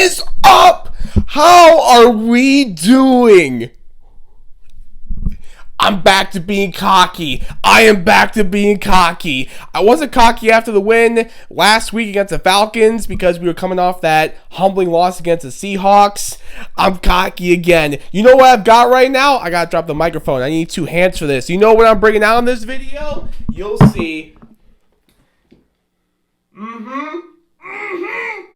is up? How are we doing? I'm back to being cocky. I am back to being cocky. I wasn't cocky after the win last week against the Falcons because we were coming off that humbling loss against the Seahawks. I'm cocky again. You know what I've got right now? I gotta drop the microphone. I need 2 hands for this. You know what I'm bringing out in this video? You'll see.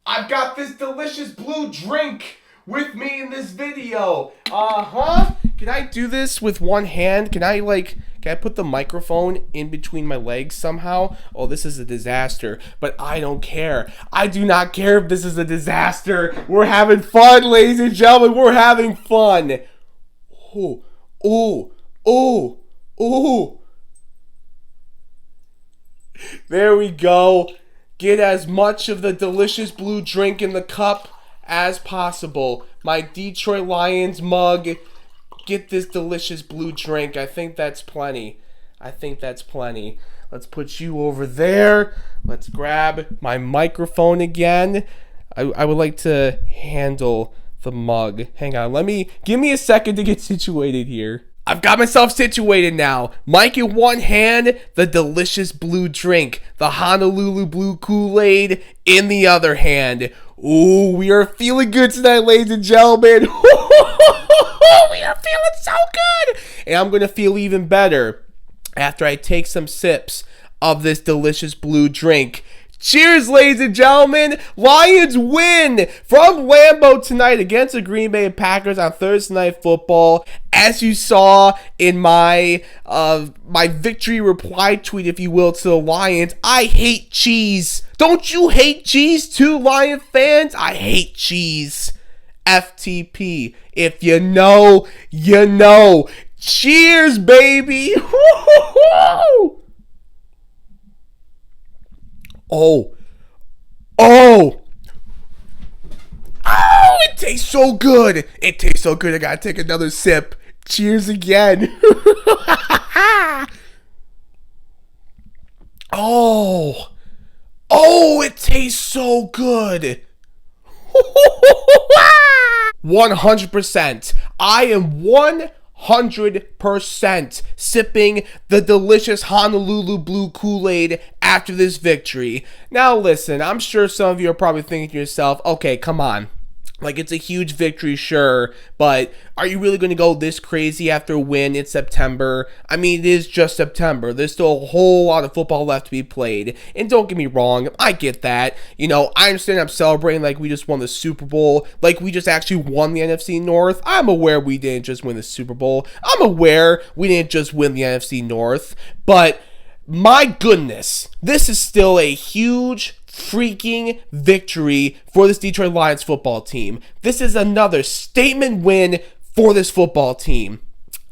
I've got this delicious blue drink with me in this video. Can I do this with one hand? Can I put the microphone in between my legs somehow? Oh, this is a disaster, but I don't care. I do not care if this is a disaster. We're having fun, ladies and gentlemen. We're having fun. Oh. There we go. Get as much of the delicious blue drink in the cup as possible. My Detroit Lions mug. Get this delicious blue drink. I think that's plenty. Let's put you over there. Let's grab my microphone again. I would like to handle the mug. Hang on. Give me a second to get situated here. I've got myself situated now. Mic in one hand, the delicious blue drink, the Honolulu Blue Kool-Aid in the other hand. Ooh, we are feeling good tonight, ladies and gentlemen. We are feeling so good. And I'm going to feel even better after I take some sips of this delicious blue drink. Cheers, ladies and gentlemen. Lions win from Lambeau tonight against the Green Bay Packers on Thursday Night Football. As you saw in my victory reply tweet, if you will, to the Lions, I hate cheese. Don't you hate cheese too, Lion fans? I hate cheese. FTP. If you know, you know. Cheers, baby. Oh, it tastes so good. I gotta take another sip. Cheers again. Oh, it tastes so good. 100%. I am 100% sipping the delicious Honolulu Blue Kool-Aid after this victory. Now listen, I'm sure some of you are probably thinking to yourself, okay, come on. It's a huge victory, sure, but are you really going to go this crazy after a win in September? I mean, it is just September. There's still a whole lot of football left to be played. And don't get me wrong, I get that. I understand I'm celebrating like we just won the Super Bowl, like we just actually won the NFC North. I'm aware we didn't just win the Super Bowl. I'm aware we didn't just win the NFC North. But my goodness, this is still a huge freaking victory for this Detroit Lions football team. This is another statement win for this football team.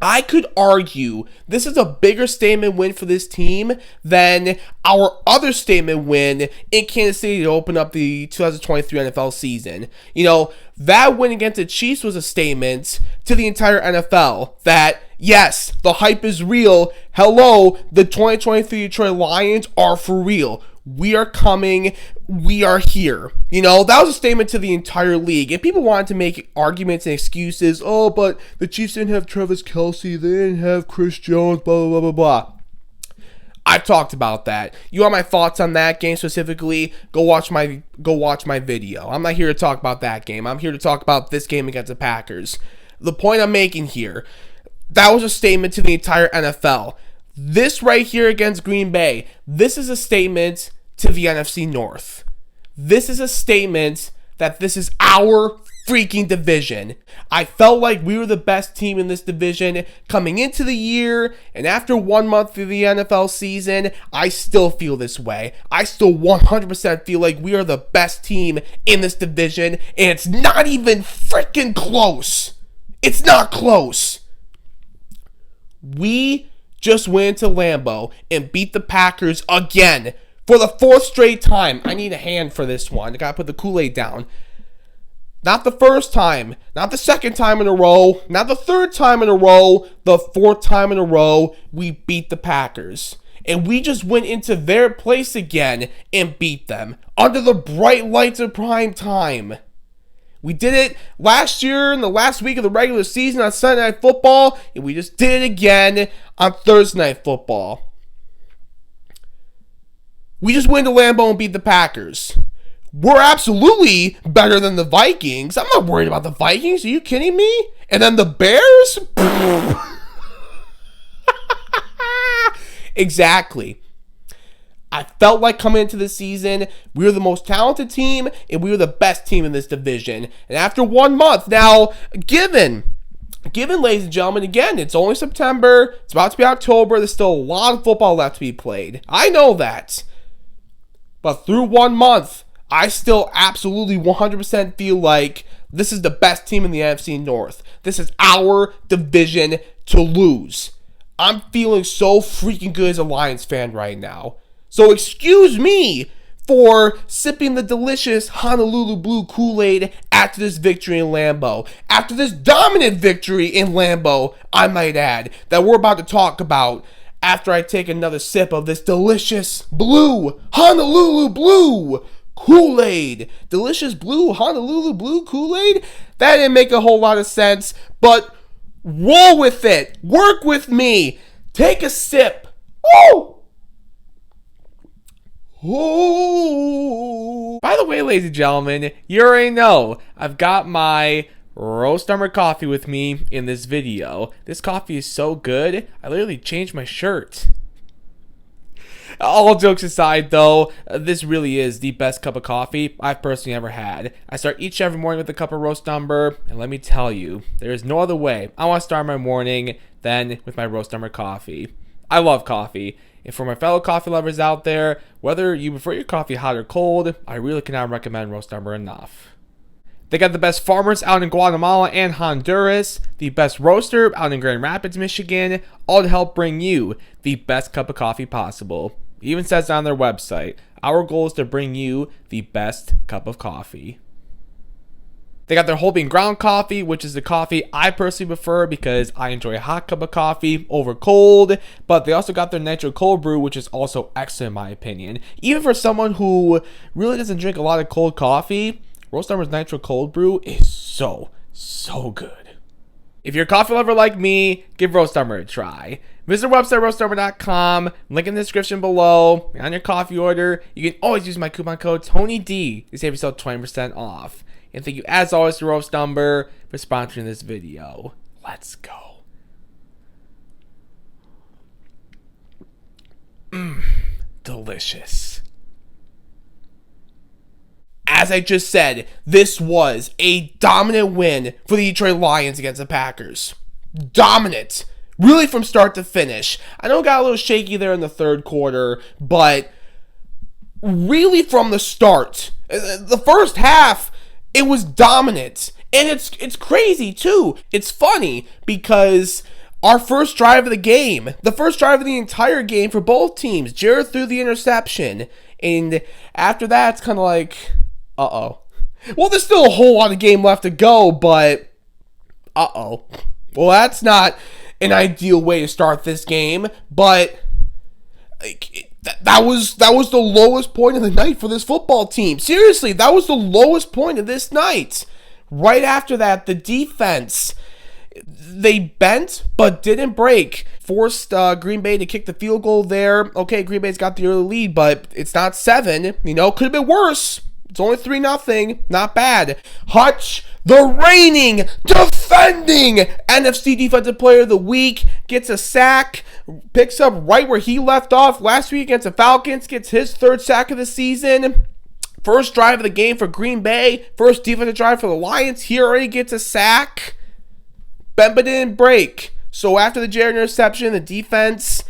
I could argue this is a bigger statement win for this team than our other statement win in Kansas City to open up the 2023 NFL season. That win against the Chiefs was a statement to the entire NFL that, yes, the hype is real. Hello, the 2023 Detroit Lions are for real. We are coming. We are here. That was a statement to the entire league. And people wanted to make arguments and excuses. Oh, but the Chiefs didn't have Travis Kelce. They didn't have Chris Jones, blah, blah, blah, blah, blah. I've talked about that. You want my thoughts on that game specifically? Go watch my video. I'm not here to talk about that game. I'm here to talk about this game against the Packers. The point I'm making here, that was a statement to the entire NFL. This right here against Green Bay, this is a statement to the NFC North. This is a statement that this is our freaking division. I felt like we were the best team in this division coming into the year, and after 1 month through the NFL season, I still feel this way. I still 100% feel like we are the best team in this division, and it's not even freaking close. It's not close. We just went to Lambeau and beat the Packers again for the 4th straight time. I need a hand for this one. I gotta put the Kool-Aid down. Not the first time, not the second time in a row, not the 3rd time in a row, the 4th time in a row, we beat the Packers. And we just went into their place again and beat them under the bright lights of prime time. We did it last year in the last week of the regular season on Sunday Night Football, and we just did it again on Thursday Night Football. We just went to Lambeau and beat the Packers. We're absolutely better than the Vikings. I'm not worried about the Vikings. Are you kidding me? And then the Bears? Exactly. I felt like coming into the season, we were the most talented team and we were the best team in this division. And after 1 month, now, given, ladies and gentlemen, again, it's only September, it's about to be October, there's still a lot of football left to be played. I know that. But through 1 month, I still absolutely 100% feel like this is the best team in the NFC North. This is our division to lose. I'm feeling so freaking good as a Lions fan right now. So excuse me for sipping the delicious Honolulu Blue Kool-Aid after this victory in Lambeau. After this dominant victory in Lambeau, I might add, that we're about to talk about after I take another sip of this delicious blue Honolulu Blue Kool-Aid. Delicious blue Honolulu Blue Kool-Aid? That didn't make a whole lot of sense, but roll with it. Work with me. Take a sip. Woo! Ooh. By the way, ladies and gentlemen, you already know I've got my roast summer coffee with me in this video. This coffee is so good, I literally changed my shirt. All jokes aside though, this really is the best cup of coffee I've personally ever had. I start each and every morning with a cup of roast umber, and let me tell you, there is no other way I want to start my morning than with my roast umber coffee. I love coffee. And for my fellow coffee lovers out there, whether you prefer your coffee hot or cold, I really cannot recommend roast umber enough. They got the best farmers out in Guatemala and Honduras, the best roaster out in Grand Rapids, Michigan, all to help bring you the best cup of coffee possible. It even says on their website, our goal is to bring you the best cup of coffee. They got their whole bean ground coffee, which is the coffee I personally prefer because I enjoy a hot cup of coffee over cold. But they also got their nitro cold brew, which is also excellent in my opinion. Even for someone who really doesn't drink a lot of cold coffee, Roast Umber's nitro cold brew is so good. If you're a coffee lover like me, give Roast Umber a try. Visit our website, roastumber.com. Link in the description below. On your coffee order, you can always use my coupon code TonyD to save yourself 20% off. And thank you, as always, to Roast Umber for sponsoring this video. Let's go. Delicious. As I just said, this was a dominant win for the Detroit Lions against the Packers. Dominant. Really from start to finish. I know it got a little shaky there in the third quarter, but really from the start. The first half, it was dominant, and it's crazy too. It's funny because our first drive of the game, the first drive of the entire game for both teams, Jared threw the interception, and after that, it's kind of like, uh-oh. Well, there's still a whole lot of game left to go, but uh-oh. Well, that's not an ideal way to start this game, but that was the lowest point of the night for this football team. Seriously, that was the lowest point of this night. Right after that, the defense, they bent but didn't break. Forced Green Bay to kick the field goal there. Okay, Green Bay's got the early lead, but it's not 7. You know, could have been worse. It's only 3-0. Not bad. Hutch, the reigning, defending NFC Defensive Player of the Week, gets a sack, picks up right where he left off last week against the Falcons, gets his 3rd sack of the season. First drive of the game for Green Bay, first defensive drive for the Lions. He already gets a sack. Bemba didn't break. So after the Jared interception, the defense,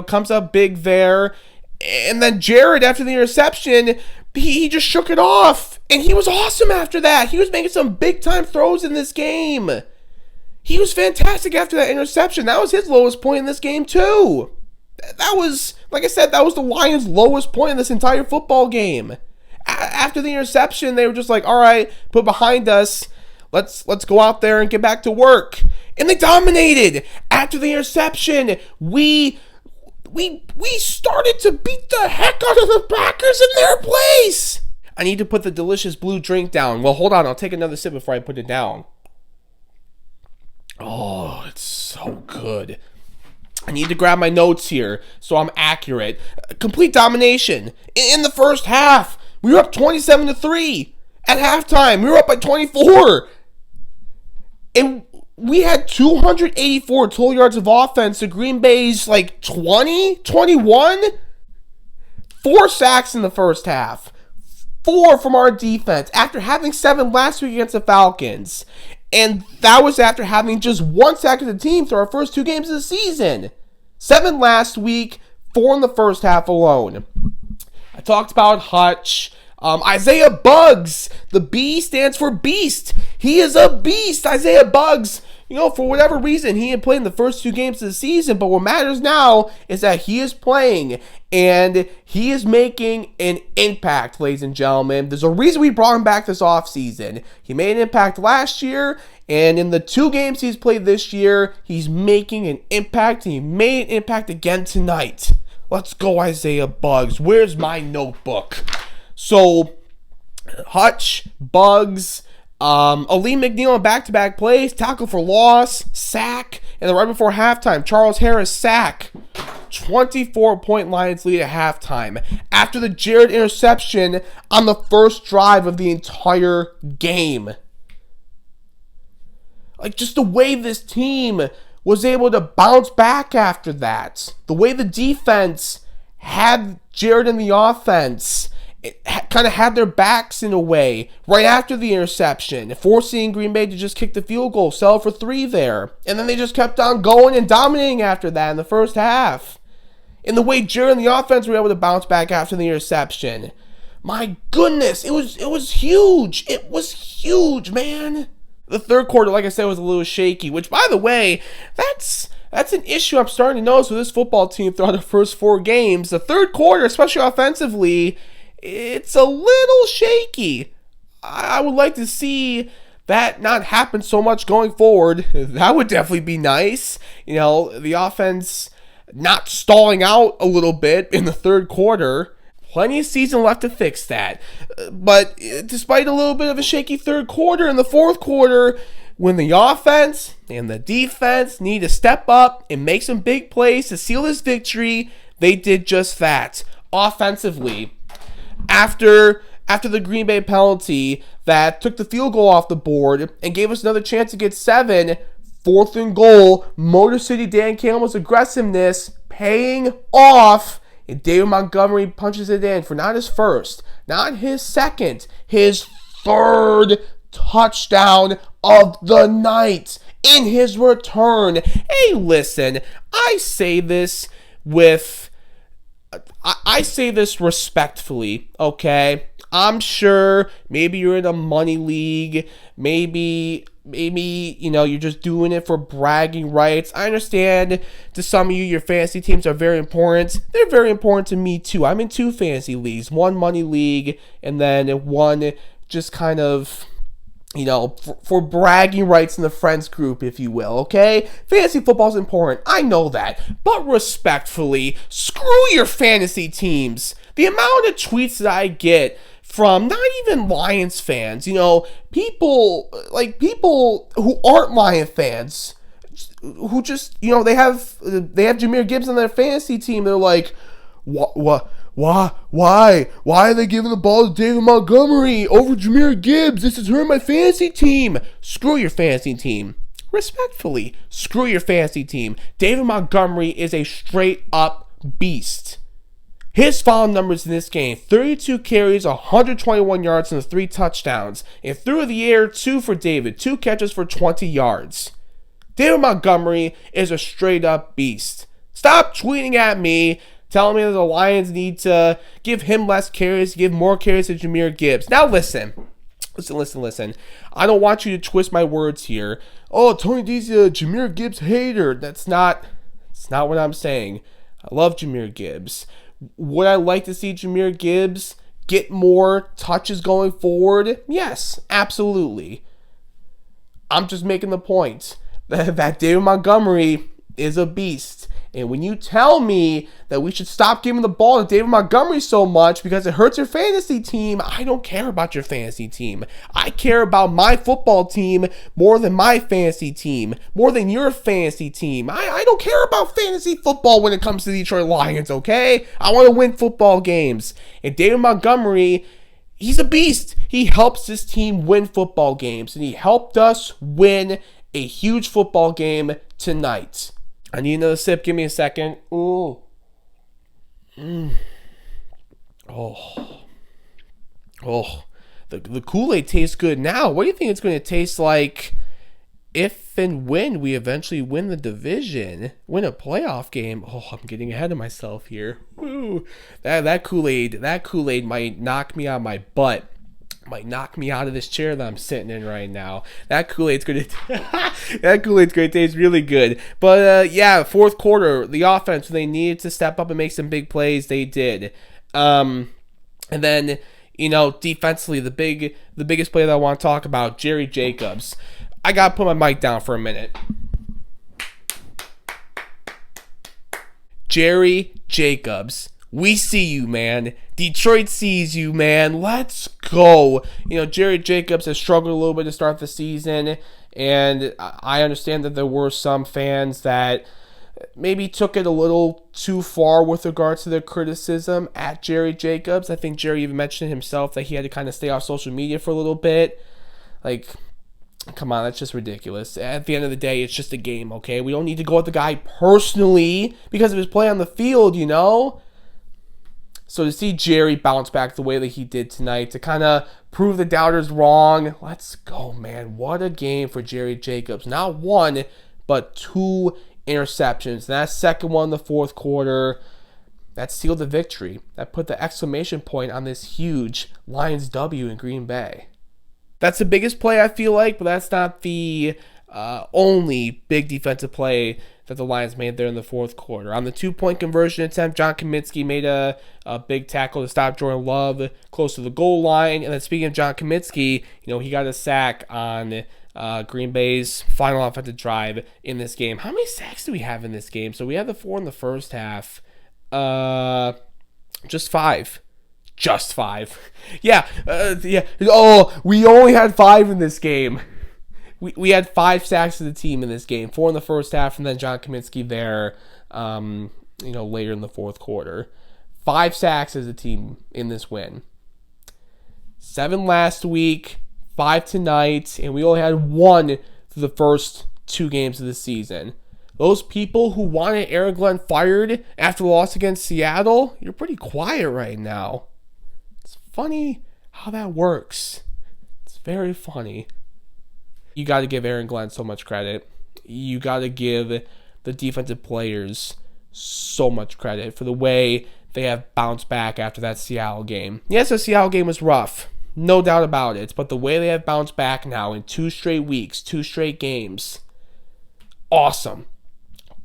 comes up big there. And then Jared, after the interception, he just shook it off. And he was awesome after that. He was making some big-time throws in this game. He was fantastic after that interception. That was his lowest point in this game, too. That was, like I said, that was the Lions' lowest point in this entire football game. After the interception, they were just like, all right, put behind us. Let's go out there and get back to work. And they dominated. After the interception, we started to beat the heck out of the Packers in their place. I need to put the delicious blue drink down. Well, hold on. I'll take another sip before I put it down. Oh, it's so good. I need to grab my notes here so I'm accurate. Complete domination. In the first half, we were up 27-3. At halftime, we were up by 24. And we had 284 total yards of offense to Green Bay's 20, 21. 4 sacks in the first half. 4 from our defense after having 7 last week against the Falcons. And that was after having just 1 sack of the team through our first 2 games of the season. 7 last week, 4 in the first half alone. I talked about Hutch. Isaiah Buggs. The B stands for beast. He is a beast, Isaiah Buggs. For whatever reason, he had played in the first 2 games of the season, but what matters now is that he is playing, and he is making an impact, ladies and gentlemen. There's a reason we brought him back this offseason. He made an impact last year, and in the 2 games he's played this year, he's making an impact, and he made an impact again tonight. Let's go, Isaiah Buggs. Where's my notebook? So, Hutch, Buggs, Ali McNeil on back-to-back plays, tackle for loss, sack, and then right before halftime, Charles Harris sack. 24-point Lions lead at halftime after the Jared interception on the first drive of the entire game. Just the way this team was able to bounce back after that. The way the defense had Jared in the offense. It kind of had their backs in a way right after the interception, forcing Green Bay to just kick the field goal, sell for 3 there. And then they just kept on going and dominating after that in the first half. And the way Jared and the offense were able to bounce back after the interception. My goodness, it was huge. It was huge, man. The third quarter, like I said, was a little shaky, which, by the way, that's an issue I'm starting to notice with this football team throughout the first 4 games. The third quarter, especially offensively, it's a little shaky. I would like to see that not happen so much going forward. That would definitely be nice. The offense not stalling out a little bit in the third quarter. Plenty of season left to fix that. But despite a little bit of a shaky third quarter, in the fourth quarter, when the offense and the defense need to step up and make some big plays to seal this victory, they did just that. Offensively, after the Green Bay penalty that took the field goal off the board and gave us another chance to get 7, 4th and goal, Motor City Dan Campbell's aggressiveness paying off, and David Montgomery punches it in for not his first, not his second, his 3rd touchdown of the night in his return. Hey, listen, I say this respectfully, okay? I'm sure maybe you're in a money league, maybe you're just doing it for bragging rights. I understand to some of you, your fantasy teams are very important. They're very important to me too. I'm in 2 fantasy leagues, one money league and then one just kind of, for bragging rights in the friends group, if you will, okay? Fantasy football is important. I know that. But respectfully, screw your fantasy teams. The amount of tweets that I get from not even Lions fans, people who aren't Lion fans, who just, they have Jahmyr Gibbs on their fantasy team. They're like, what? Why are they giving the ball to David Montgomery over Jahmyr Gibbs? This is hurting my fantasy team. Screw your fantasy team. Respectfully, screw your fantasy team. David Montgomery is a straight up beast. His final numbers in this game: 32 carries, 121 yards, and 3 touchdowns. And through the air, 2 for David, 2 catches for 20 yards. David Montgomery is a straight up beast. Stop tweeting at me telling me that the Lions need to give him less carries, give more carries to Jahmyr Gibbs. Now listen. I don't want you to twist my words here. Oh, Tony D's a Jahmyr Gibbs hater. That's not what I'm saying. I love Jahmyr Gibbs. Would I like to see Jahmyr Gibbs get more touches going forward? Yes, absolutely. I'm just making the point that David Montgomery is a beast. And when you tell me that we should stop giving the ball to David Montgomery so much because it hurts your fantasy team, I don't care about your fantasy team. I care about my football team more than my fantasy team, more than your fantasy team. I don't care about fantasy football when it comes to the Detroit Lions, okay? I want to win football games. And David Montgomery, he's a beast. He helps his team win football games, and he helped us win a huge football game tonight. I need another sip. Give me a second. Ooh. Oh. The Kool-Aid tastes good now. What do you think it's going to taste like if and when we eventually win the division, win a playoff game? Oh, I'm getting ahead of myself here. Ooh. That Kool-Aid might knock me out of my butt. Might knock me out of this chair that I'm sitting in right now. That Kool-Aid's gonna taste really good. But yeah, fourth quarter, the offense, when they needed to step up and make some big plays, they did. And then, defensively, the biggest play that I want to talk about, Jerry Jacobs. I gotta put my mic down for a minute. Jerry Jacobs. We see you, man. Detroit sees you, man. Let's go. Jerry Jacobs has struggled a little bit to start the season, and I understand that there were some fans that maybe took it a little too far with regards to their criticism at Jerry Jacobs. I think Jerry even mentioned himself that he had to kind of stay off social media for a little bit. Like, come on, that's just ridiculous. At the end of the day, it's just a game, okay? We don't need to go at the guy personally because of his play on the field, So to see Jerry bounce back the way that he did tonight, to kind of prove the doubters wrong, let's go, man. What a game for Jerry Jacobs. Not one, but 2 interceptions. And that second one in the fourth quarter, that sealed the victory. That put the exclamation point on this huge Lions W in Green Bay. That's the biggest play, I feel like, but that's not the only big defensive play that the Lions made there in the fourth quarter. On the 2-point conversion attempt, John Kaminsky made a big tackle to stop Jordan Love close to the goal line. And then speaking of John Kaminsky, he got a sack on Green Bay's final offensive drive in this game. How many sacks do we have in this game? So we had the 4 in the first half. Just 5. Just 5. Yeah. Oh, we only had 5 in this game. We had 5 sacks as a team in this game, 4 in the first half, and then John Kaminsky there, later in the fourth quarter. 5 sacks as a team in this win. 7 last week, 5 tonight, and we only had 1 through the first 2 games of the season. Those people who wanted Aaron Glenn fired after the loss against Seattle, you're pretty quiet right now. It's funny how that works. It's very funny. You got to give Aaron Glenn so much credit. You got to give the defensive players so much credit for the way they have bounced back after that Seattle game. Yes, the Seattle game was rough. No doubt about it. But the way they have bounced back now in 2 straight weeks, 2 straight games. Awesome.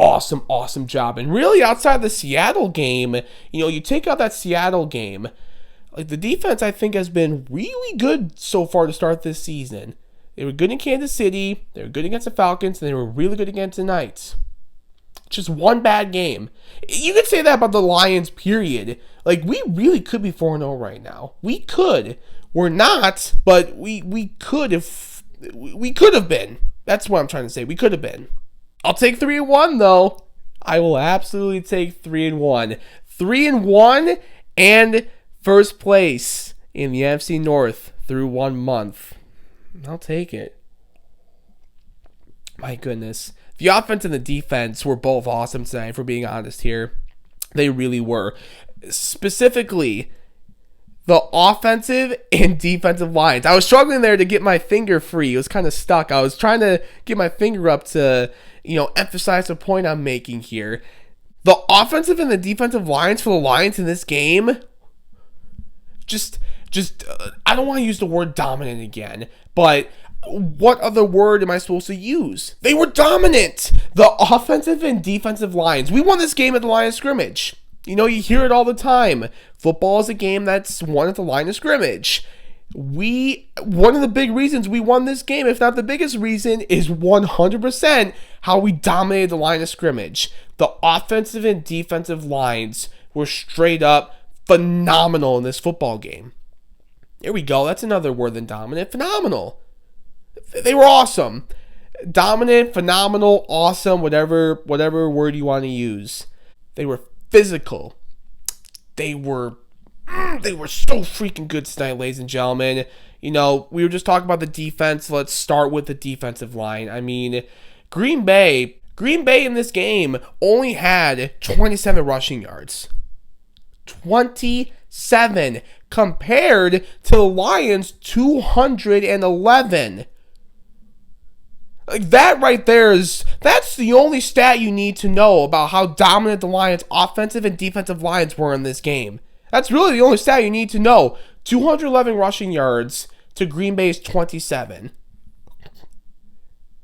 Awesome job. And really, outside the Seattle game, you take out that Seattle game, like the defense, I think, has been really good so far to start this season. They were good in Kansas City, they were good against the Falcons, and they were really good again tonight. Just one bad game. You could say that about the Lions, period. Like, we really could be 4-0 right now. We could. We're not, but we could have. We could have been. That's what I'm trying to say. We could have been. I'll take 3-1, though. I will absolutely take 3-1. 3-1 and first place in the NFC North through 1 month. I'll take it. My goodness. The offense and the defense were both awesome tonight, if we're being honest here. They really were. Specifically, the offensive and defensive lines. I was struggling there to get my finger free. It was kind of stuck. I was trying to get my finger up to, emphasize the point I'm making here. The offensive and the defensive lines for the Lions in this game, I don't want to use the word dominant again, but what other word am I supposed to use? They were dominant. The offensive and defensive lines. We won this game at the line of scrimmage. You hear it all the time. Football is a game that's won at the line of scrimmage. One of the big reasons we won this game, if not the biggest reason, is 100% how we dominated the line of scrimmage. The offensive and defensive lines were straight up phenomenal in this football game. There we go. That's another word than dominant. Phenomenal. They were awesome. Dominant, phenomenal, awesome, whatever word you want to use. They were physical. They were so freaking good tonight, ladies and gentlemen. We were just talking about the defense. Let's start with the defensive line. I mean, Green Bay in this game only had 27 rushing yards. 27 compared to the Lions' 211. Like that right there that's the only stat you need to know about how dominant the Lions' offensive and defensive lines were in this game. That's really the only stat you need to know. 211 rushing yards to Green Bay's 27.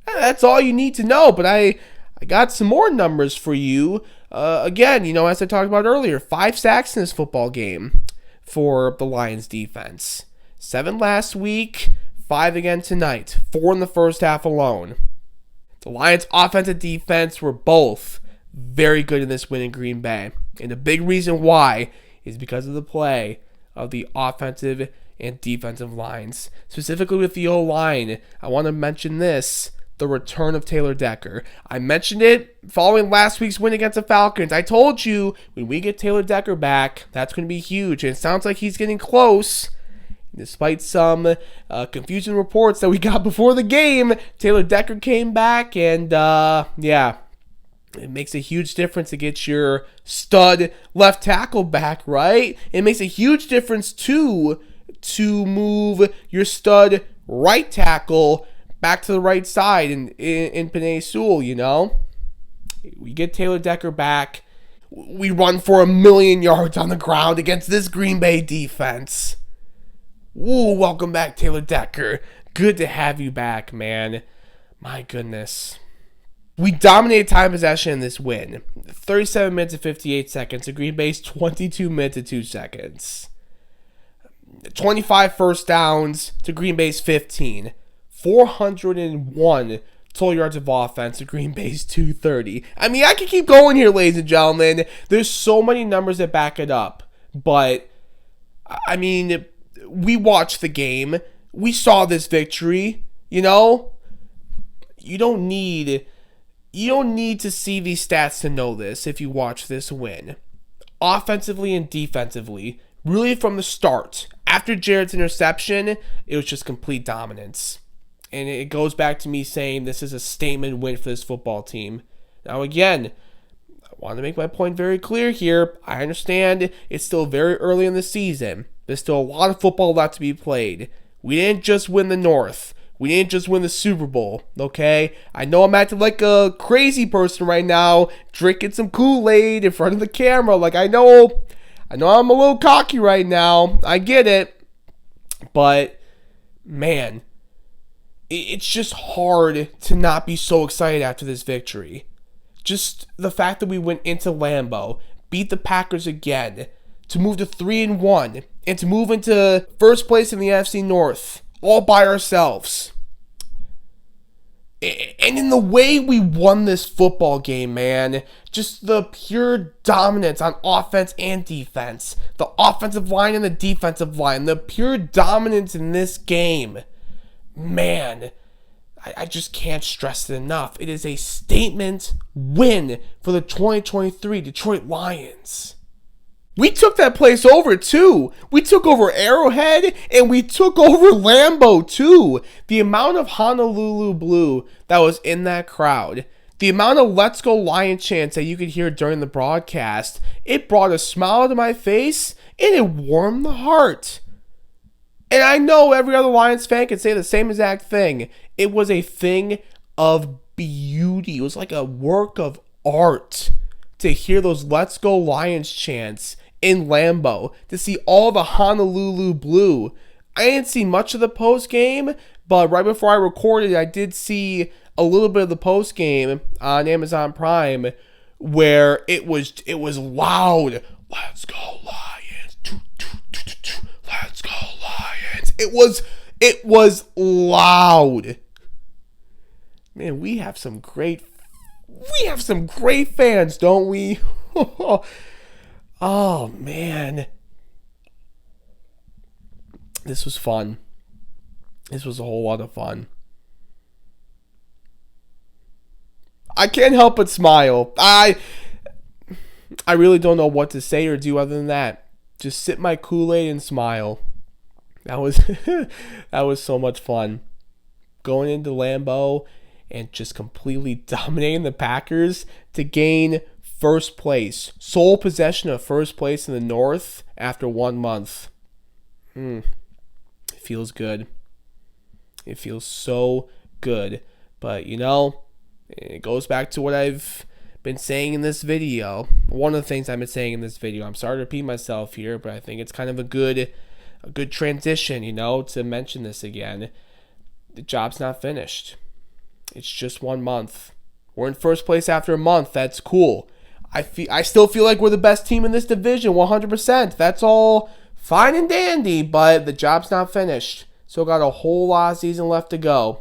That's all you need to know, but I got some more numbers for you. Again, as I talked about earlier, 5 sacks in this football game for the Lions defense. 7 last week, 5 again tonight. 4 in the first half alone. The Lions offense and defense were both very good in this win in Green Bay. And the big reason why is because of the play of the offensive and defensive lines. Specifically with the O-line, I want to mention this. The return of Taylor Decker. I mentioned it following last week's win against the Falcons. I told you, when we get Taylor Decker back, that's going to be huge. And it sounds like he's getting close. Despite some confusing reports that we got before the game, Taylor Decker came back. And, it makes a huge difference to get your stud left tackle back, right? It makes a huge difference, too, to move your stud right tackle back to the right side in Penei Sewell, We get Taylor Decker back. We run for 1,000,000 yards on the ground against this Green Bay defense. Woo, welcome back, Taylor Decker. Good to have you back, man. My goodness. We dominated time possession in this win. 37 minutes and 58 seconds to Green Bay's 22 minutes and 2 seconds. 25 first downs to Green Bay's 15. 401 total yards of offense to Green Bay's 230. I mean, I can keep going here, ladies and gentlemen. There's so many numbers that back it up. But, I mean, we watched the game. We saw this victory. You don't need to see these stats to know this if you watch this win. Offensively and defensively, really from the start, after Jared's interception, it was just complete dominance. And it goes back to me saying this is a statement win for this football team. Now again, I want to make my point very clear here. I understand it's still very early in the season. There's still a lot of football left to be played. We didn't just win the North. We didn't just win the Super Bowl, okay? I know I'm acting like a crazy person right now, drinking some Kool-Aid in front of the camera. Like, I know I'm a little cocky right now. I get it. But, man, it's just hard to not be so excited after this victory. Just the fact that we went into Lambeau, beat the Packers again, to move to 3-1, and to move into first place in the NFC North, all by ourselves. And in the way we won this football game, man, just the pure dominance on offense and defense, the offensive line and the defensive line, the pure dominance in this game, man, I just can't stress it enough. It is a statement win for the 2023 Detroit Lions. We took that place over, too. We took over Arrowhead, and we took over Lambeau, too. The amount of Honolulu Blue that was in that crowd, the amount of Let's Go Lions chants that you could hear during the broadcast, it brought a smile to my face, and it warmed the heart. And I know every other Lions fan can say the same exact thing. It was a thing of beauty. It was like a work of art to hear those Let's Go Lions chants in Lambeau, to see all the Honolulu Blue. I didn't see much of the post game, but right before I recorded, I did see a little bit of the post game on Amazon Prime, where it was loud. Let's go Lions! Let's go Lions! It was loud. Man, we have some great fans, don't we? Oh, man. This was fun. This was a whole lot of fun. I can't help but smile. I really don't know what to say or do other than that. Just sip my Kool-Aid and smile. That was that was so much fun. Going into Lambeau and just completely dominating the Packers to gain first place. Sole possession of first place in the North after 1 month. It feels good. It feels so good. But, it goes back to what I've been saying in this video. One of the things I've been saying in this video. I'm sorry to repeat myself here, but I think it's kind of a good transition, to mention this again. The job's not finished. It's just 1 month. We're in first place after a month. That's cool. I still feel like we're the best team in this division, 100%. That's all fine and dandy, but the job's not finished. Still got a whole lot of season left to go.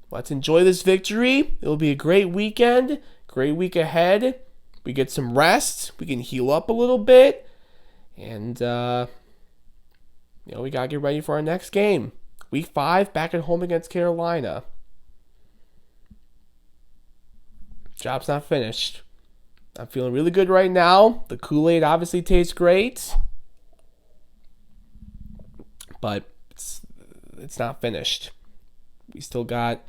Let's enjoy this victory. It'll be a great weekend, great week ahead. We get some rest. We can heal up a little bit. And, we got to get ready for our next game. Week 5, back at home against Carolina. Job's not finished. I'm feeling really good right now. The Kool-Aid obviously tastes great. But it's not finished. We still got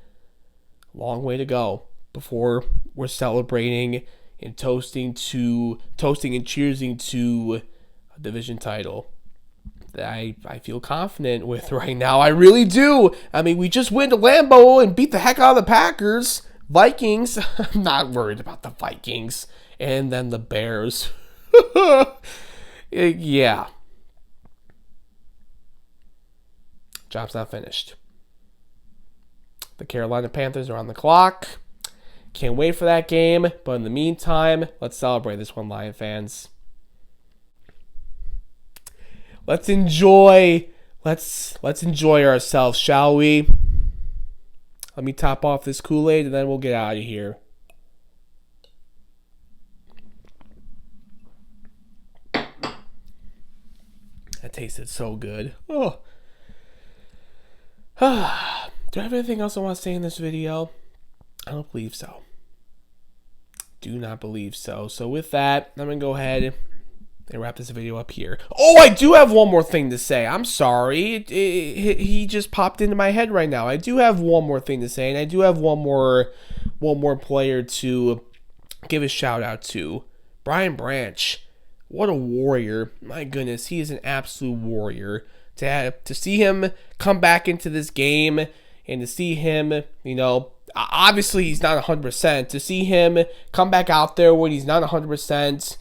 a long way to go before we're celebrating and toasting and cheersing to a division title that I feel confident with right now. I really do. I mean, we just went to Lambeau and beat the heck out of the Packers. Vikings, I'm not worried about the Vikings. And then the Bears. Yeah. Job's not finished. The Carolina Panthers are on the clock. Can't wait for that game. But in the meantime, let's celebrate this one, Lion fans. Let's enjoy ourselves, shall we? Let me top off this Kool-Aid and then we'll get out of here. That tasted so good. Oh. Do I have anything else I want to say in this video? I don't believe so. Do not believe so. So with that, I'm going to go ahead and wrap this video up here. Oh, I do have one more thing to say. I'm sorry. He just popped into my head right now. I do have one more thing to say, and I do have one more player to give a shout out to. Brian Branch. What a warrior. My goodness, he is an absolute warrior. To see him come back into this game and to see him, obviously he's not 100%. To see him come back out there when he's not 100%,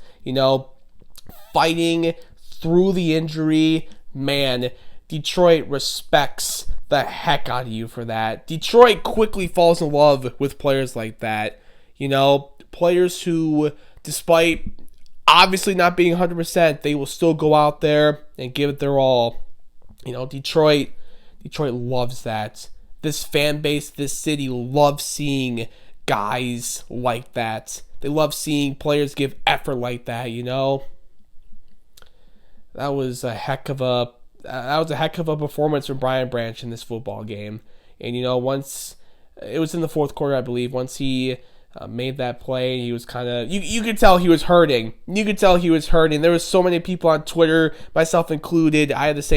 fighting through the injury, man, Detroit respects the heck out of you for that. Detroit quickly falls in love with players like that. Players who, despite obviously not being 100%, they will still go out there and give it their all. Detroit loves that. This fan base, this city loves seeing guys like that. They love seeing players give effort like that, That was a heck of a performance from Brian Branch in this football game. And once it was in the fourth quarter, I believe, once he made that play, he was kind of you could tell he was hurting. There was so many people on Twitter, myself included. I was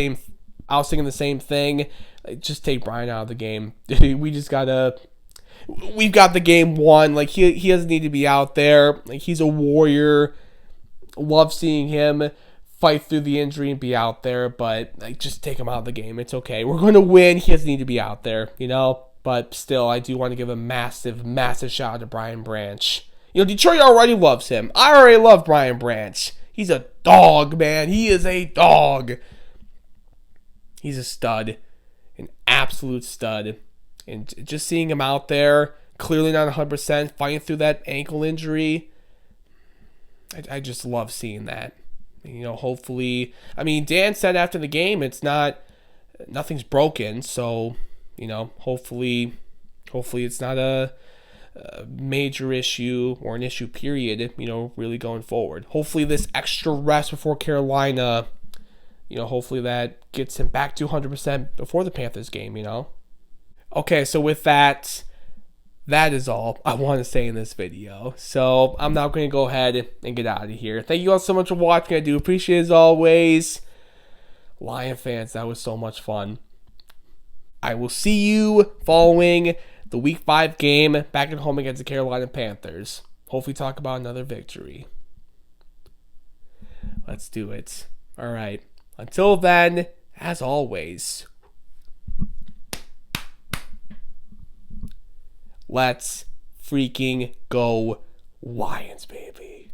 thinking the same thing. Just take Brian out of the game. We've got the game won. Like he doesn't need to be out there. Like he's a warrior. Love seeing him fight through the injury and be out there, but just take him out of the game. It's okay. We're going to win. He doesn't need to be out there, But still, I do want to give a massive, massive shout out to Brian Branch. Detroit already loves him. I already love Brian Branch. He's a dog, man. He is a dog. He's a stud. An absolute stud. And just seeing him out there, clearly not 100%, fighting through that ankle injury, I just love seeing that. Hopefully, I mean, Dan said after the game, nothing's broken. So, hopefully it's not a major issue or an issue period, really going forward. Hopefully this extra rest before Carolina, hopefully that gets him back to 100% before the Panthers game, Okay, so with that is all I want to say in this video. So I'm now going to go ahead and get out of here. Thank you all so much for watching. I do appreciate it as always. Lion fans, that was so much fun. I will see you following the Week 5 game back at home against the Carolina Panthers. Hopefully talk about another victory. Let's do it. All right. Until then, as always, let's freaking go Lions, baby.